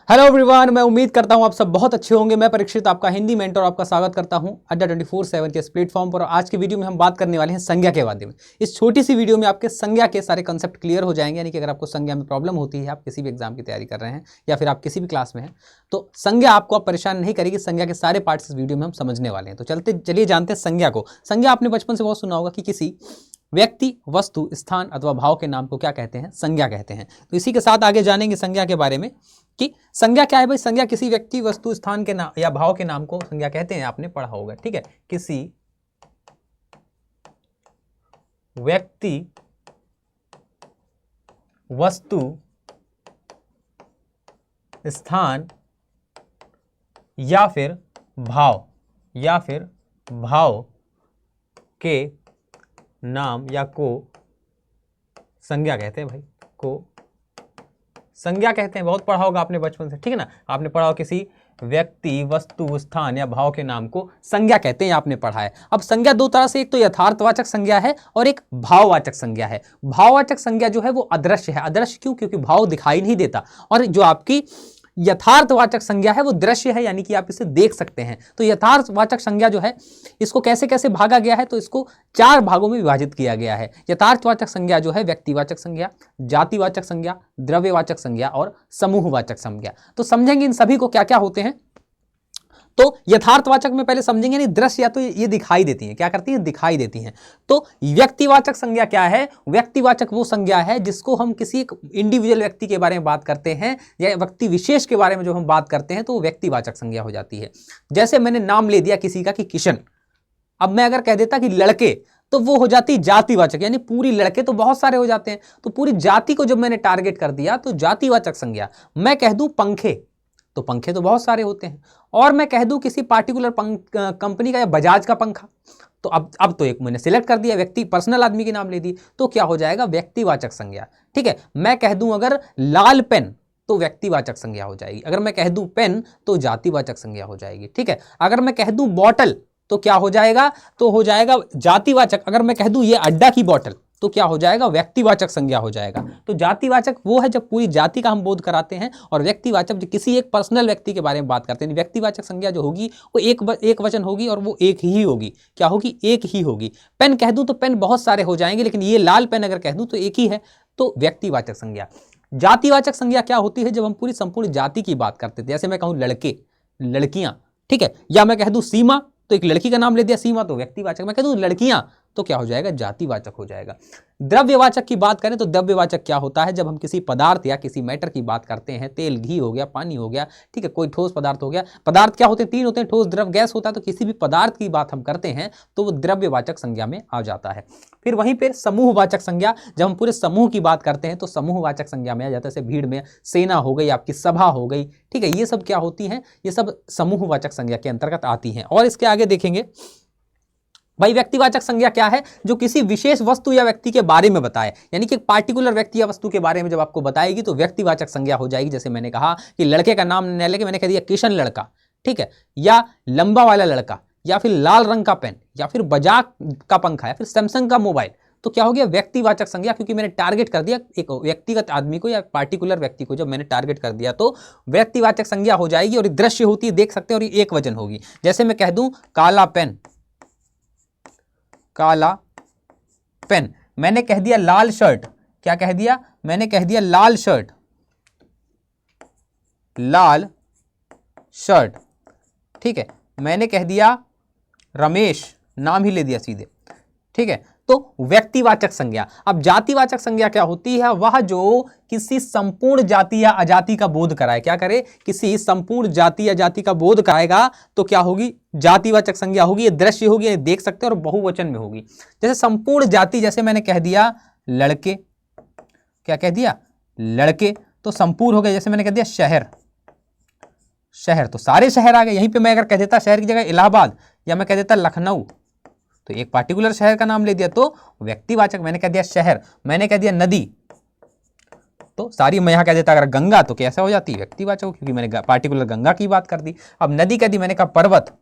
Hello everyone, मैं उम्मीद करता हूं आप सब बहुत अच्छे होंगे। मैं परीक्षित, आपका हिंदी मेंटर, आपका स्वागत करता हूं अड्डा 24/7 के इस प्लेटफॉर्म पर। आज के वीडियो में हम बात करने वाले हैं संज्ञा के बारे में। इस छोटी सी वीडियो में आपके संज्ञा के सारे कंसेप्ट क्लियर हो जाएंगे। यानी कि अगर आपको संज्ञा में प्रॉब्लम होती है, आप किसी भी एग्जाम की तैयारी कर रहे हैं या फिर आप किसी भी क्लास में हैं, तो संज्ञा आपको आप परेशान नहीं करेगी। संज्ञा के सारे पार्ट्स इस वीडियो में हम समझने वाले हैं। तो चलिए जानते हैं संज्ञा को। संज्ञा आपने बचपन से बहुत सुना होगा कि किसी व्यक्ति, वस्तु, स्थान अथवा भाव के नाम को क्या कहते हैं? संज्ञा कहते हैं। तो इसी के साथ आगे जानेंगे संज्ञा के बारे में कि संज्ञा क्या है। भाई, संज्ञा किसी व्यक्ति, वस्तु, स्थान के नाम या भाव के नाम को संज्ञा कहते हैं। आपने पढ़ा होगा, ठीक है। किसी व्यक्ति, वस्तु, स्थान या फिर भाव के नाम या को संज्ञा कहते हैं। भाई, को संज्ञा कहते हैं। बहुत पढ़ा होगा आपने बचपन से, ठीक है ना। आपने पढ़ा होगा किसी व्यक्ति, वस्तु, स्थान या भाव के नाम को संज्ञा कहते हैं, आपने पढ़ा है। अब संज्ञा दो तरह से, एक तो यथार्थवाचक संज्ञा है और एक भाववाचक संज्ञा है। भाववाचक संज्ञा जो है वो अदृश्य है। अदृश्य क्यों? क्योंकि भाव दिखाई नहीं देता। और जो आपकी यथार्थवाचक संज्ञा है वो दृश्य है, यानी कि आप इसे देख सकते हैं। तो यथार्थवाचक संज्ञा जो है, इसको कैसे कैसे भागा गया है, तो इसको 4 भागों में विभाजित किया गया है। यथार्थवाचक संज्ञा जो है व्यक्तिवाचक संज्ञा, जातिवाचक संज्ञा, द्रव्यवाचक संज्ञा और समूहवाचक संज्ञा। तो समझेंगे इन सभी को क्या क्या होते हैं। तो यथार्थवाचक में पहले समझेंगे। नहीं, दृश्य या तो ये दिखाई देती हैं। क्या करती हैं? दिखाई देती हैं। तो व्यक्तिवाचक संज्ञा क्या है? व्यक्तिवाचक वो संज्ञा है जिसको हम किसी एक इंडिविजुअल व्यक्ति के बारे में बात करते हैं या व्यक्ति विशेष के बारे में जो हम बात करते हैं, तो वो व्यक्तिवाचक संज्ञा हो जाती है। जैसे मैंने नाम ले दिया किसी का कि किशन। अब मैं अगर कह देता कि लड़के, तो वो हो जाती जातिवाचक, यानी पूरी लड़के तो बहुत सारे हो जाते हैं, तो पूरी जाति को जब मैंने टारगेट कर दिया तो जातिवाचक संज्ञा। मैं कह दूं पंखे, तो पंखे तो बहुत सारे होते हैं। और मैं कह दूं किसी पार्टिकुलर कंपनी का या बजाज का पंखा, तो अब तो एक मैंने सिलेक्ट कर दिया, व्यक्ति, पर्सनल आदमी के नाम ले दी, तो क्या हो जाएगा? व्यक्तिवाचक संज्ञा, ठीक है। मैं कह दूं अगर लाल पेन, तो व्यक्तिवाचक संज्ञा हो जाएगी। अगर मैं कह दूं पेन, तो जातिवाचक संज्ञा हो जाएगी, ठीक है। अगर मैं कह दूं बॉटल, तो क्या हो जाएगा? तो हो जाएगा जातिवाचक। अगर मैं कह दूं ये अड्डा की बॉटल, तो क्या हो जाएगा? व्यक्तिवाचक संज्ञा हो जाएगा। तो जातिवाचक वो है जब पूरी जाति का हम बोध कराते हैं, और व्यक्तिवाचक जो किसी एक पर्सनल व्यक्ति के बारे में बात करते हैं। व्यक्तिवाचक संज्ञा जो होगी वो एक वचन होगी और वो एक ही होगी। क्या होगी? एक ही होगी। पेन कह दूं तो पेन बहुत सारे हो जाएंगे, लेकिन ये लाल पेन अगर कह दूं तो एक ही है, तो व्यक्तिवाचक संज्ञा। जातिवाचक संज्ञा क्या होती है? जब हम पूरी संपूर्ण जाति की बात करते थे। जैसे मैं कहूं लड़के, लड़कियां, ठीक है। या मैं कह दूं सीमा, तो एक लड़की का नाम ले दिया सीमा, तो व्यक्तिवाचक। मैं कह दूं लड़कियां, तो क्या हो जाएगा? जातिवाचक हो जाएगा। द्रव्यवाचक की बात करें तो द्रव्यवाचक क्या होता है? जब हम किसी पदार्थ या किसी मैटर की बात करते हैं, तेल, घी हो गया, पानी हो गया, ठीक है, कोई ठोस पदार्थ हो गया। पदार्थ क्या होते हैं? 3 होते हैं, ठोस, द्रव, गैस होता है। तो किसी भी पदार्थ की बात हम करते हैं तो वो द्रव्यवाचक संज्ञा में आ जाता है। फिर वहीं पर समूहवाचक संज्ञा, जब हम पूरे समूह की बात करते हैं तो समूहवाचक संज्ञा में आ जाता है। जैसे भीड़ में सेना हो गई, आपकी सभा हो गई, ठीक है। ये सब क्या होती हैं? ये सब समूहवाचक संज्ञा के अंतर्गत आती हैं। और इसके आगे देखेंगे भाई, व्यक्तिवाचक संज्ञा क्या है? जो किसी विशेष वस्तु या व्यक्ति के बारे में बताए, यानी कि एक पार्टिकुलर व्यक्ति या वस्तु के बारे में जब आपको बताएगी तो व्यक्तिवाचक संज्ञा हो जाएगी। जैसे मैंने कहा कि लड़के का नाम न लेके मैंने कह दिया किशन लड़का, ठीक है, या लंबा वाला लड़का, या फिर लाल रंग का पेन, या फिर बजाज का पंखा, या फिर सैमसंग का मोबाइल, तो क्या हो गया? व्यक्तिवाचक संज्ञा। क्योंकि मैंने टारगेट कर दिया एक व्यक्तिगत आदमी को या पार्टिकुलर व्यक्ति को, जब मैंने टारगेट कर दिया तो व्यक्तिवाचक संज्ञा हो जाएगी। और दृश्य होती है, देख सकते हैं, और ये एक वचन होगी। जैसे मैं कह दूं काला पेन, काला पेन। मैंने कह दिया लाल शर्ट, क्या कह दिया? मैंने कह दिया लाल शर्ट, लाल शर्ट, ठीक है। मैंने कह दिया रमेश, नाम ही ले दिया सीधे, ठीक है। तो व्यक्तिवाचक संज्ञा। अब जातिवाचक संज्ञा क्या होती है? वह जो किसी संपूर्ण जाति या अजाति का बोध कराए। क्या करे? किसी संपूर्ण जाति या जाति का बोध कराएगा, तो क्या होगी? जातिवाचक संज्ञा होगी। ये दृश्य होगी, ये देख सकते हैं, और बहुवचन में होगी। जैसे संपूर्ण जाति, जैसे मैंने कह दिया लड़के, क्या कह दिया? लड़के, तो संपूर्ण हो गया। जैसे मैंने कह दिया शहर, शहर, तो सारे शहर आ गए। यहीं पे मैं अगर कह देता शहर की जगह इलाहाबाद, या मैं कह देता लखनऊ, तो एक पार्टिकुलर शहर का नाम ले दिया, तो व्यक्तिवाचक। मैंने कह दिया शहर, मैंने कह दिया नदी, तो सारी मैं यहां कह देता अगर गंगा, तो कैसा हो जाती? व्यक्तिवाचक, क्योंकि मैंने पार्टिकुलर गंगा की बात कर दी। अब नदी कह दी, मैंने कहा पर्वत,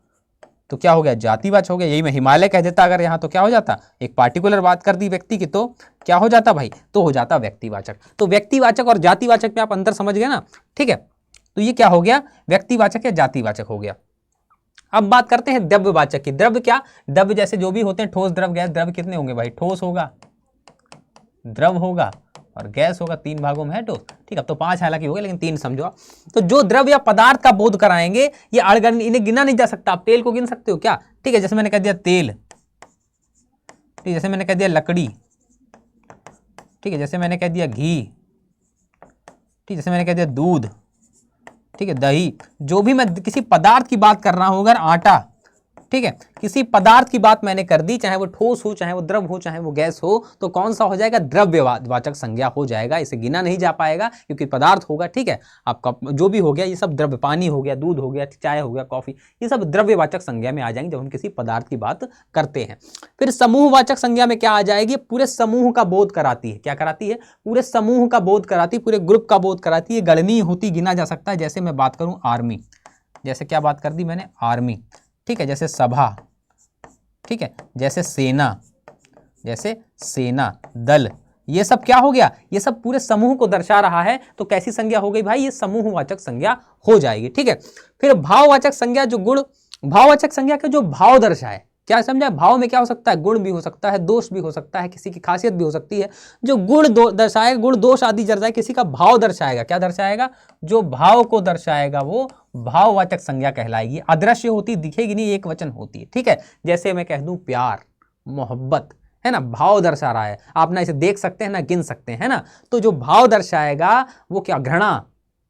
तो क्या हो गया? जातिवाचक हो गया। यही मैं हिमालय कह देता अगर यहां, तो क्या हो जाता? एक पार्टिकुलर बात कर दी व्यक्ति की, तो क्या हो जाता भाई? तो हो जाता व्यक्तिवाचक। तो व्यक्तिवाचक और जातिवाचक में आप अंतर समझ गए ना, ठीक है। तो ये क्या हो गया, व्यक्तिवाचक या जातिवाचक हो गया। अब बात करते हैं द्रव्यवाचक की। द्रव्य क्या, द्रव्य जैसे जो भी होते हैं, ठोस, द्रव, गैस। द्रव्य कितने होंगे भाई, ठोस होगा, द्रव होगा और गैस होगा, 3 भागों में है ठोस। ठीक है, अब तो 5 हालांकि हो गए, लेकिन 3 समझो आप। तो जो द्रव्य या पदार्थ का बोध कराएंगे ये अड़गड़, इन्हें गिना नहीं जा सकता। आप तेल को गिन सकते हो क्या, ठीक है, जैसे मैंने कह दिया तेल, ठीक है, जैसे मैंने कह दिया लकड़ी, ठीक है, जैसे मैंने कह दिया घी, ठीक, जैसे मैंने कह दिया दूध, ठीक है, दही। जो भी मैं किसी पदार्थ की बात कर रहा हूं, अगर आटा, ठीक है, किसी पदार्थ की बात मैंने कर दी, चाहे वो ठोस हो, चाहे वो द्रव हो, चाहे वो गैस हो, तो कौन सा हो जाएगा, द्रव्यवाचक संज्ञा हो जाएगा। इसे गिना नहीं जा पाएगा क्योंकि पदार्थ होगा। ठीक है, आपका जो भी हो गया, ये सब द्रव्य, पानी हो गया, दूध हो गया, चाय हो गया, कॉफी, ये सब द्रव्यवाचक संज्ञा में आ जाएंगे जब हम किसी पदार्थ की बात करते हैं। फिर समूहवाचक संज्ञा में क्या आ जाएगी, पूरे समूह का बोध कराती है। क्या कराती है, पूरे समूह का बोध कराती है, पूरे ग्रुप का बोध कराती है, गणनीय होती, गिना जा सकता है। जैसे मैं बात करूं आर्मी, जैसे क्या बात कर दी मैंने, आर्मी, ठीक है, जैसे सभा, ठीक है, जैसे सेना, जैसे सेना, दल, ये सब क्या हो गया, ये सब पूरे समूह को दर्शा रहा है। तो कैसी संज्ञा हो गई भाई, ये समूहवाचक संज्ञा हो जाएगी। ठीक है, फिर भाववाचक संज्ञा, जो गुण, भाववाचक संज्ञा के जो भाव दर्शाए, क्या समझा, भाव में क्या हो सकता है, गुण भी हो सकता है, दोष भी हो सकता है, किसी की खासियत भी हो सकती है। जो गुण दर्शाएगा, गुण दोष आदि दर्शाए, किसी का भाव दर्शाएगा, क्या दर्शाएगा, जो भाव को दर्शाएगा वो भाववाचक संज्ञा कहलाएगी। अदृश्य होती, दिखेगी नहीं, एक वचन होती है। ठीक है, जैसे मैं कह दूं प्यार, मोहब्बत, है ना, भाव दर्शा रहा है, आप ना इसे देख सकते हैं ना गिन सकते हैं ना। तो जो भाव दर्शाएगा वो क्या, घृणा,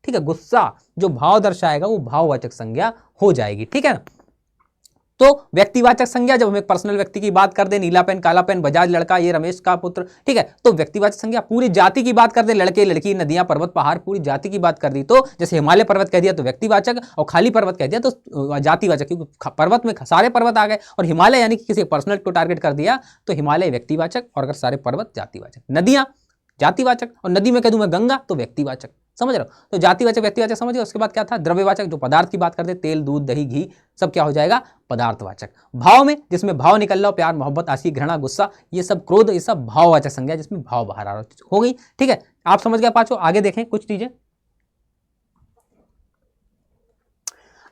ठीक है, गुस्सा, जो भाव दर्शाएगा वो भाववाचक संज्ञा हो जाएगी। ठीक है ना। तो व्यक्तिवाचक संज्ञा, जब हम एक पर्सनल व्यक्ति की बात कर दे, नीला पेन, काला पेन, बजाज लड़का, ये रमेश का पुत्र, ठीक है, तो व्यक्तिवाचक संज्ञा। पूरी जाति की बात कर दे, लड़के लड़की, नदियां पर्वत पहाड़, पूरी जाति की बात कर दी, तो जैसे हिमालय पर्वत कह दिया तो व्यक्तिवाचक, और खाली पर्वत कह दिया तो जातिवाचक, क्योंकि पर्वत में सारे पर्वत आ गए, और हिमालय यानी कि किसी पर्सनल को टारगेट कर दिया तो हिमालय व्यक्तिवाचक, और अगर सारे पर्वत जातिवाचक, नदियां जातिवाचक, और नदी में कह दूं मैं गंगा तो व्यक्तिवाचक। समझ रहे हो, तो जातिवाचक व्यक्तिवाचक समझ गए। उसके बाद क्या था, द्रव्यवाचक, जो पदार्थ की बात करते, तेल दूध दही घी, सब क्या हो जाएगा, पदार्थवाचक। भाव में, जिसमें भाव निकल रहा हो, प्यार मोहब्बत आशिक घृणा गुस्सा, ये सब क्रोध, ये सब भाववाचक संज्ञा, जिसमें भाव बाहर आ रहा हो गई। ठीक है, आप समझ गए पांचों। आगे देखें कुछ चीजें।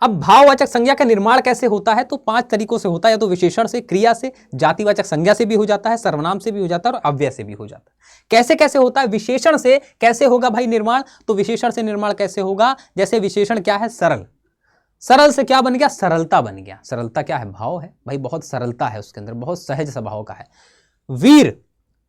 अब भाववाचक संज्ञा का निर्माण कैसे होता है, तो 5 तरीकों से होता है। या तो विशेषण से, क्रिया से, जातिवाचक संज्ञा से भी हो जाता है, सर्वनाम से भी हो जाता है, और अव्यय से भी हो जाता है। कैसे कैसे होता है, विशेषण से कैसे होगा भाई निर्माण, तो विशेषण से निर्माण कैसे होगा, जैसे विशेषण क्या है, सरल, सरल से क्या बन गया, सरलता बन गया। सरलता क्या है, भाव है भाई, बहुत सरलता है उसके अंदर, बहुत सहज स्वभाव का है। वीर,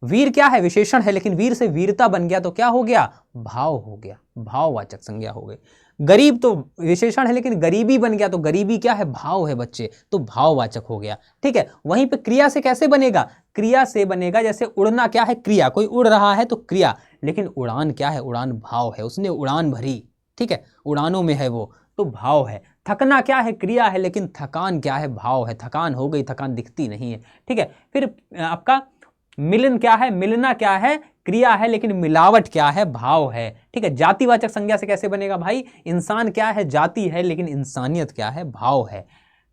वीर क्या है, विशेषण है, लेकिन वीर से वीरता बन गया तो क्या हो गया, भाव हो गया, भाववाचक संज्ञा हो गई। गरीब तो विशेषण है, लेकिन गरीबी बन गया तो गरीबी क्या है, भाव है बच्चे, तो भाववाचक हो गया। ठीक है, वहीं पे क्रिया से कैसे बनेगा, क्रिया से बनेगा, जैसे उड़ना क्या है, क्रिया, कोई उड़ रहा है तो क्रिया, लेकिन उड़ान क्या है, उड़ान भाव है, उसने उड़ान भरी, ठीक है, उड़ानों में है वो, तो भाव है। थकना क्या है, क्रिया है, लेकिन थकान क्या है, भाव है, थकान हो गई, थकान दिखती नहीं है। ठीक है, फिर आपका मिलन क्या है, मिलना क्या है, क्रिया है, लेकिन मिलावट क्या है, भाव है। ठीक है, जातिवाचक संज्ञा से कैसे बनेगा भाई, इंसान क्या है, जाति है, लेकिन इंसानियत क्या है, भाव है।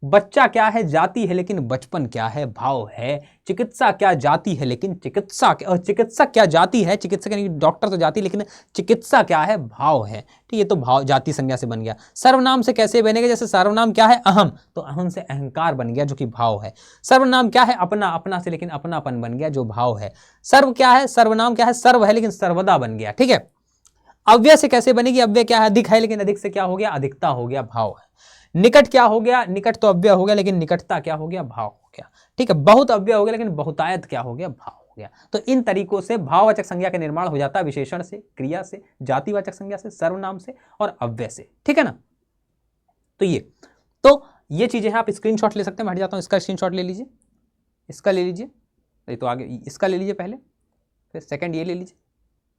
बच्चा क्या है, जाति है, लेकिन बचपन क्या है, भाव है। चिकित्सा क्या जाति है, लेकिन चिकित्सक क्या जाति है, चिकित्सक यानी डॉक्टर तो जाति, लेकिन चिकित्सा क्या है, भाव है। ठीक है, तो भाव जाति संज्ञा से बन गया। सर्वनाम से कैसे बनेगा, जैसे सर्वनाम क्या है, अहम, तो अहम से अहंकार बन गया, जो कि भाव है। सर्वनाम क्या है, अपना, अपना से लेकिन अपनापन बन गया, जो भाव है। सर्व क्या है, सर्वनाम क्या है, सर्व है, लेकिन सर्वदा बन गया। ठीक है, अव्यय से कैसे बनेगी, अव्यय क्या है, अधिक है, लेकिन अधिक से क्या हो गया, अधिकता हो गया, भाव है। निकट क्या हो गया, निकट तो अव्यय हो गया, लेकिन निकटता क्या हो गया, भाव हो गया। ठीक है, बहुत अव्यय हो गया, लेकिन बहुतायत क्या हो गया, भाव हो गया। तो इन तरीकों से भाववाचक संज्ञा का निर्माण हो जाता है, विशेषण से, क्रिया से, जातिवाचक संज्ञा से, सर्वनाम से और अव्यय से। ठीक है ना, तो ये चीजें हैं, आप स्क्रीनशॉट ले सकते हैं। मैं हट जाता हूं, इसका स्क्रीनशॉट ले लीजिए, इसका ले लीजिए, तो आगे इसका ले लीजिए पहले, फिर सेकंड ये ले लीजिए,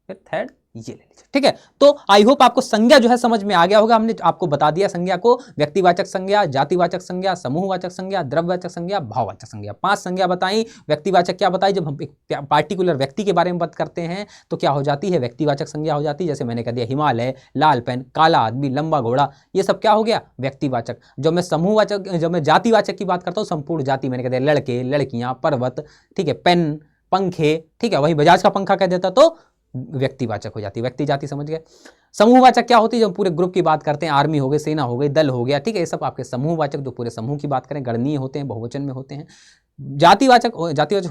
फिर थर्ड ये ले लीजिए। ठीक है, तो आई होप आपको संज्ञा जो है समझ में आ गया होगा। हमने आपको बता दिया संज्ञा को, व्यक्तिवाचक संज्ञा, जातिवाचक संज्ञा, समूहवाचक संज्ञा, द्रव्यवाचक संज्ञा, भाववाचक संज्ञा। 5 संज्ञा बताई। व्यक्तिवाचक क्या बताई, जब हम एक पार्टिकुलर व्यक्ति के बारे में बात करते हैं तो क्या हो जाती है, व्यक्तिवाचक संज्ञा हो जाती है। जैसे मैंने कह दिया हिमालय, लाल पेन, काला आदमी, लंबा घोड़ा, ये सब क्या हो गया, व्यक्तिवाचक। जब मैं समूहवाचक, जब मैं जातिवाचक की बात करता हूँ, संपूर्ण जाति, मैंने कह दिया लड़के लड़कियां, पर्वत, ठीक है, पेन, पंखे, ठीक है, वही बजाज का पंखा कह देता तो व्यक्तिवाचक हो जाती है। व्यक्ति जाति समझ गए। समूहवाचक क्या होती है, जब पूरे ग्रुप की बात करते हैं, आर्मी हो गई, सेना हो गई, दल हो गया, ठीक है, ये सब आपके समूहवाचक जो पूरे समूह की बात करें, गणनीय होते हैं, बहुवचन में होते हैं। जातिवाचक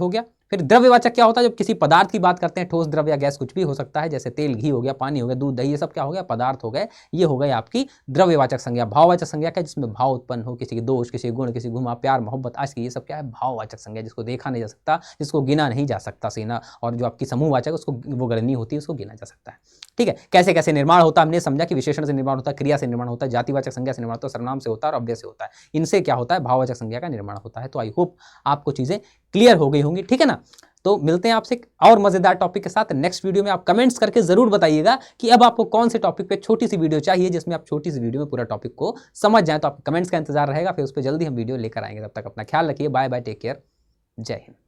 हो गया। फिर द्रव्यवाचक क्या होता है, जब किसी पदार्थ की बात करते हैं, ठोस द्रव्य या गैस कुछ भी हो सकता है, जैसे तेल, घी हो गया, पानी हो गया, दूध, दही, ये सब क्या हो गया, पदार्थ हो गए, ये हो गए आपकी द्रव्यवाचक संज्ञा। भाववाचक संज्ञा क्या है, जिसमें भाव उत्पन्न हो, किसी की दोष, किसी गुण, किसी घुमा, प्यार, मोहब्बत, आशिकी, ये सब क्या है, भाववाचक संज्ञा, जिसको देखा नहीं जा सकता, जिसको गिना नहीं जा सकता सेना। और जो आपकी समूहवाचक उसको वो गणनीय होती है, उसको गिना जा सकता है। ठीक है, कैसे कैसे निर्माण होता है हमने समझा कि विशेषण से निर्माण होता है, क्रिया से निर्माण होता है, जातिवाचक संज्ञा से निर्माण होता है, सर्वनाम से होता है और अव्यय से होता है। इनसे क्या होता है, भाववाचक संज्ञा का निर्माण होता है। तो आई होप आपको चीजें क्लियर हो गई होंगी, ठीक है ना। तो मिलते हैं आपसे एक और मजेदार टॉपिक के साथ नेक्स्ट वीडियो में। आप कमेंट्स करके जरूर बताइएगा कि अब आपको कौन से टॉपिक पे छोटी सी वीडियो चाहिए, जिसमें आप छोटी सी वीडियो में पूरा टॉपिक को समझ जाएं। तो आपके कमेंट्स का इंतजार रहेगा, फिर उस पर जल्दी हम वीडियो लेकर आएंगे। तब तक अपना ख्याल रखिए, बाय बाय, टेक केयर, जय हिंद।